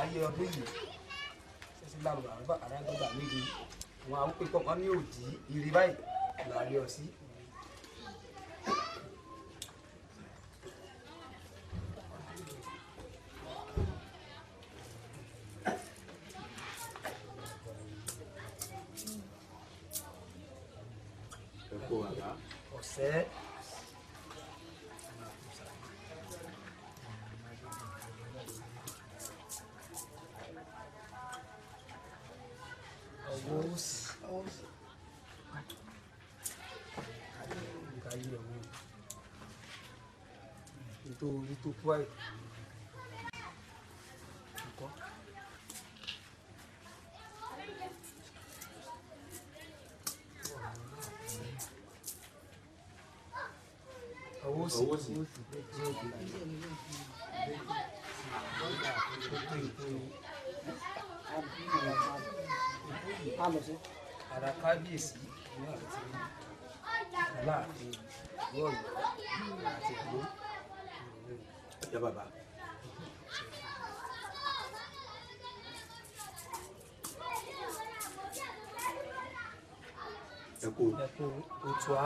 àgbáyé ọdún yìí ṣẹṣẹ gbàgbọ àgbà àdáńtọgbà méje wọn àwọn pípọ wọn ní òdì ìrì báyìí làálẹ ọsí. ọ̀sẹ̀ itu kuai ada kábíyèsí ní àti aláàfin wọ́ọ̀lù àti ìlú. Ya bàbá ẹ̀kọ́ òtúá.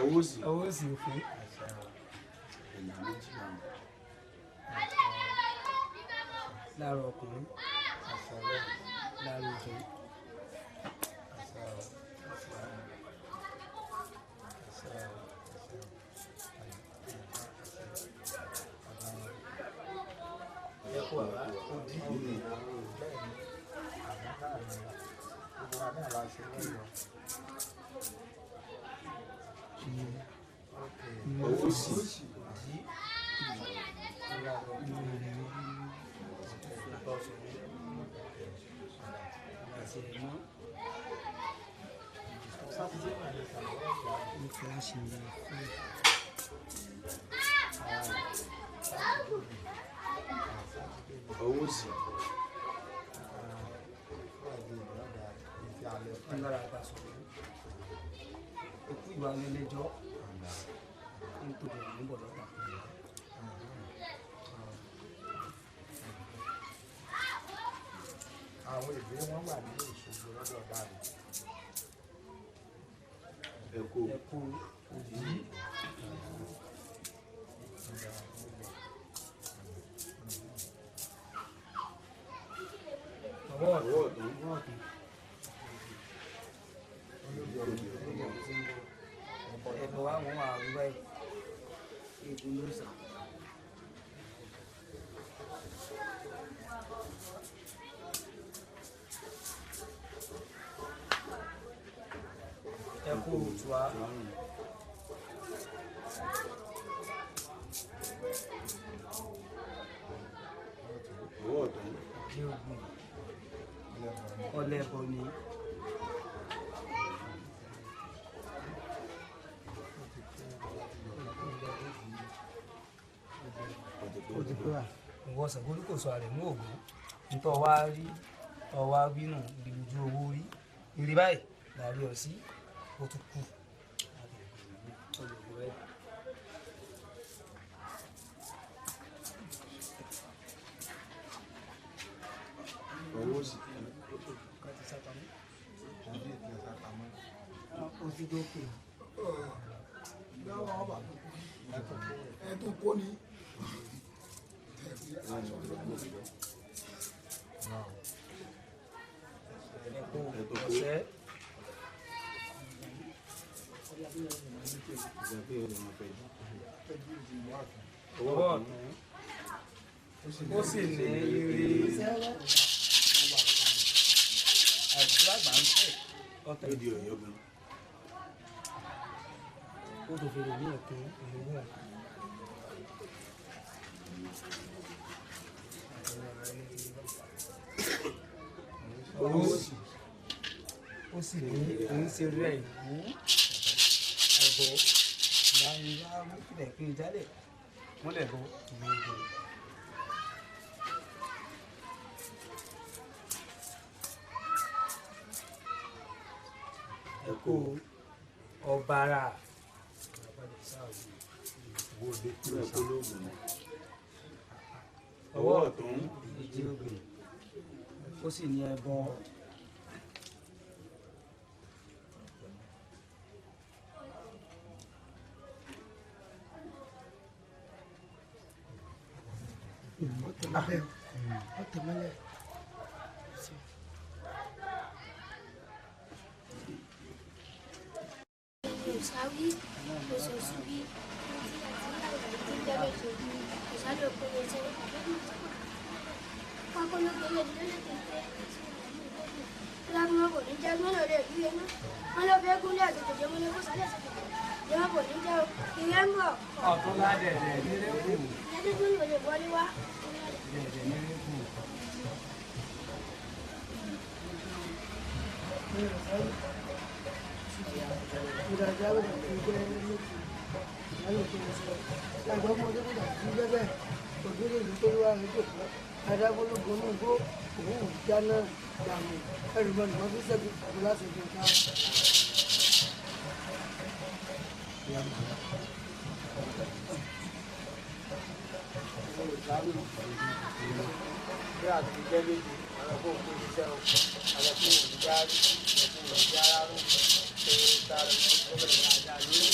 owó sí. owó sì òfin. lára ọkùnrin lára obìnrin. ẹ̀kọ́ àbá òdì owó sí. owó sí. lára àgbà sọ̀rọ̀ ikú ìwà lẹ́lẹ́jọ́ nítorí ìrìnbọ̀ lọ́gbà. àwọn ìwé wọn wà nínú ìṣòro lọ́dọ̀ ọ̀dà rẹ̀. ẹ̀kọ́ òdì. ọwọ́ ọ̀tún. ẹ̀bùn wa wọ́n wà wíwá ìbùn ló sàn. ẹ̀kọ́ òtúá. owó ọ̀tún. ní ogun ọlẹ́bọ ni. ìwọ Ṣàngó kò sọ àrẹ̀ mú ògún nítorí wá rí ọwá bínú ìrìnjú owó rí ìrì báyìí láàrí ọ sí ó tún kù. owó sí. ẹ̀tún kó ní. ọ̀sẹ̀. ọwọ́ ọ̀tún ó sì ní ire àìsí àgbà ń tẹ̀ ọ̀tẹ̀ ìdí ọ̀yọ́ gan. ó tó fèrè ní ẹ̀kún ìlú wọn. ó sì ní òun ṣe rẹ̀ ìlú ẹ̀bọ láàrin wá múlẹ̀ pé jálẹ̀ múlẹ̀ bọ ìlú ìbò. ẹ̀kọ́ ọ̀bàrà ọwọ́ ọ̀tún. ìdí ògbìn ó sì ní ẹbọ. Usawi, ususubi, tidak usado koyese. Kako no kele dile tete. La mo ko ni ja mo le duye na. Mo lo fe kun le to je mo le ko sale se. Je mo ko ni ja o. Ile mo. ọ̀tún ládẹ̀dẹ̀ nílé kù. Jade kun lo le wọlé wá. dẹ̀dẹ̀ nílé kù. ìdájọ́ rẹ̀ ń jẹ́ ẹ̀gbọ́n ọmọdé kò dàbí sí bẹ́ẹ̀ òdúró ìlú tó wá rẹ̀ jòkó adábólógún ní igbó òun jáná dànù ẹrùmọ̀ nìkan fi ṣẹ́gun kò láti fi ká. bí àti ìjẹ́ méjì àwọn kò kó iṣẹ́ o àwọn kò wò ní járí àwọn kò wò ní jára rò ṣe tààrà gómìnà ní ajá lórí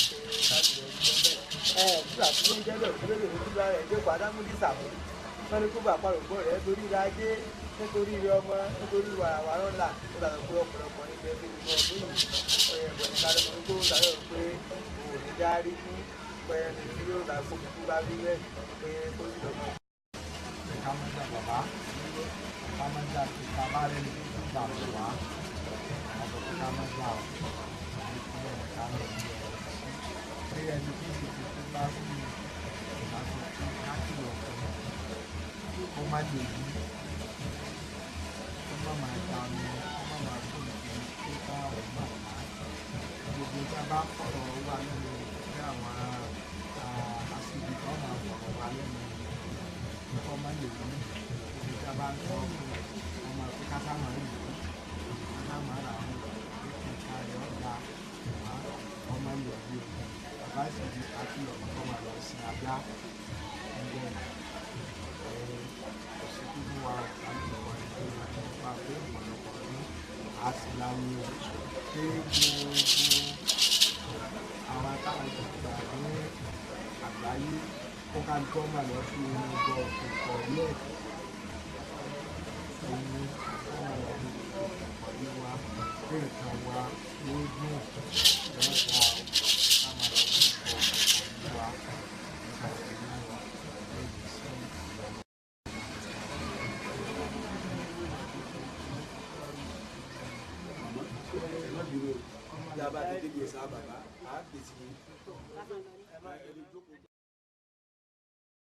ṣe láti lọ sí bẹ́ẹ̀. nígbà tí ó ń jẹ́ bẹ́ẹ̀ òkúlé lè ní bá rẹ̀ dé padà mú ní sàmú wọn ni kó bà parògbò rẹ̀ torí ra ajé nítorí rẹ̀ ọmọ nítorí wàràwàrà ńlá ó dàgbà pé ọ̀pọ̀lọpọ̀ ní bẹ́ẹ̀ bí wọ́n mú yìí ẹ̀bọ̀n ní kálẹ̀ mọ́ tó dàgbà pé òun ní járí fún pẹ́ẹ́n ní yóò dà fún kú bá rí rẹ̀ pé kó sì lọ́mọ. Kamanda bàbá kamanda kita bari kita bàbá atau kamanda ìpínlẹ̀ kánò pé ẹni tí ìṣètò tó bá fún mi ìmáṣe tí káàkiri ọ̀fẹ́ kó má lè yí kó má máa ta ọmọ kó má máa fún ìpín tó bá ọ̀gbà gbogbo tí a bá fọ̀rọ̀ wà nínú ní àwọn àṣìbí tó máa fọ̀rọ̀ wà lẹ́nu ọmọ lè ní ibi tí a bá ń sọ fún ọmọ pé káká máa ń lò ó káká máa rà ó ìka rẹ̀ ọ̀gá ọmọ lè ní o bàbá sì di àti ọmọ máa lọ sí abíá ẹgbẹ́ òṣèlú fún wa láti ọ̀pọ̀ ìgbéra nípa pé ọ̀pọ̀lọpọ̀ ní àṣìláyé o pé gbogbo àwọn táwọn ìgbà ní àgbáyé ó ká ń tọ́ máa lọ sí omi gbọ́ ìkọ̀ ilé ẹ̀mí ọmọ ọdún ìkọ̀ ilé wa pé nǹkan wa ló dùn lọ́wọ́ ká máa lọ sí ìkọ̀ ilé wa nípa ìlú wa lẹ́yìn sí ìlú. Ìjọba ti dé gbèsè àbàbà, àá pèsè